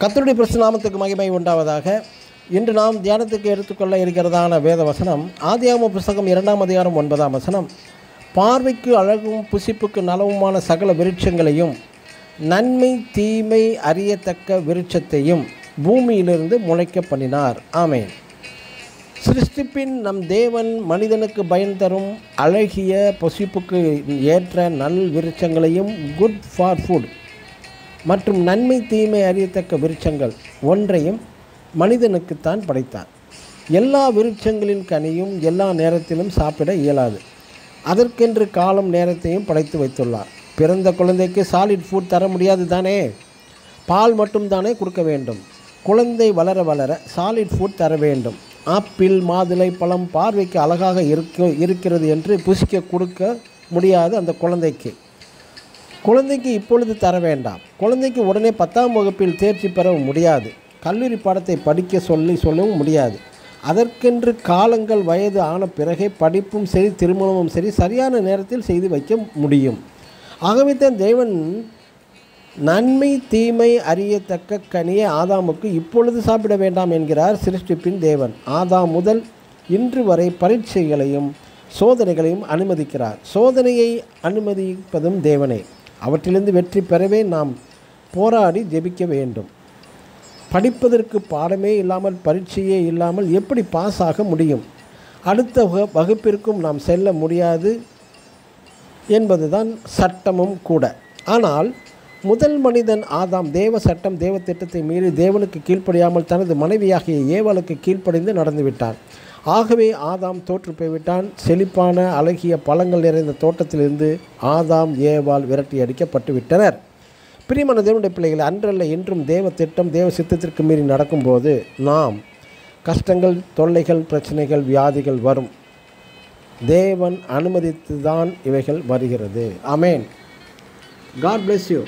கர்த்தருடைய பரிசுத்த நாமத்துக்கு மகிமை உண்டாவதாக. இன்று நாம் தியானத்துக்கு எடுத்துக்கொள்ள இருக்கிறதான வேத வசனம் ஆதியாகமம் புஸ்தகம் 2ஆம் அதிகாரம் 9ஆம் வசனம். பார்வைக்கு அழகும் புசிப்புக்கு நலவுமான சகல விருட்சங்களையும் நன்மை தீமை அறியத்தக்க விருட்சத்தையும் பூமியிலிருந்து முளைக்க பண்ணினார். ஆமென். சிருஷ்டிப்பின் நம் தேவன் மனிதனுக்கு பயன் தரும் அழகிய புசிப்புக்கு ஏற்ற நல் விருட்சங்களையும் குட் ஃபார் ஃபுட் மற்றும் நன்மை தீமை அறியத்தக்க விருட்சங்கள் ஒன்றையும் மனிதனுக்குத்தான் படைத்தார். எல்லா விருட்சங்களின் கனியும் எல்லா நேரத்திலும் சாப்பிட இயலாது. அதற்கென்று காலம் நேரத்தையும் படைத்து வைத்துள்ளார். பிறந்த குழந்தைக்கு சாலிட் ஃபுட் தர முடியாது தானே, பால் மட்டும் தானே கொடுக்க வேண்டும். குழந்தை வளர வளர சாலிட் ஃபுட் தர வேண்டும். ஆப்பிள் மாதுளை பழம் பார்வைக்கு அழகாக இருக்கிறது என்று புசிக்க கொடுக்க முடியாது. அந்த குழந்தைக்கு இப்பொழுது தர வேண்டாம். குழந்தைக்கு உடனே 10ஆம் வகுப்பில் தேர்ச்சி பெறவும் முடியாது. கல்லூரி பாடத்தை படிக்க சொல்லவும் முடியாது. அதற்கென்று காலங்கள் வயது ஆன பிறகே படிப்பும் சரி திருமணமும் சரி சரியான நேரத்தில் செய்து வைக்க முடியும். ஆகவே தான் தேவன் நன்மை தீமை அறியத்தக்க கனியை ஆதாமுக்கு இப்பொழுது சாப்பிட வேண்டாம் என்கிறார் சிருஷ்டிப்பின் தேவன். ஆதாம் முதல் இன்று வரை பரீட்சைகளையும் சோதனைகளையும் அனுமதிக்கிறார். சோதனையை அனுமதிப்பதும் தேவனே. அவற்றிலிருந்து வெற்றி பெறவே நாம் போராடி ஜெபிக்க வேண்டும். படிப்பதற்கு பாடமே இல்லாமல் பரீட்சையே இல்லாமல் எப்படி பாஸ் ஆக முடியும்? அடுத்த வகுப்பிற்கும் நாம் செல்ல முடியாது என்பதுதான் சட்டமும் கூட. ஆனால் முதல் மனிதன் ஆதாம் தேவ சட்டம் தேவ திட்டத்தை மீறி தேவனுக்கு கீழ்ப்படியாமல் தனது மனைவியாகிய ஏவாளுக்கு கீழ்ப்படிந்து நடந்துவிட்டான். ஆகவே ஆதாம் தோற்று போய்விட்டான். செழிப்பான அழகிய பழங்கள் நிறைந்த தோட்டத்திலிருந்து ஆதாம் ஏவாள் விரட்டி அடிக்கப்பட்டு விட்டனர். பிரியமான தேவனுடைய பிள்ளைகளை, அன்றல்ல இன்றும் தேவ திட்டம் தேவ சித்தத்திற்கு மீறி நடக்கும்போது நாம் கஷ்டங்கள் தொல்லைகள் பிரச்சனைகள் வியாதிகள் வரும். தேவன் அனுமதித்து தான் இவைகள் வருகிறது. ஆமென். God bless you.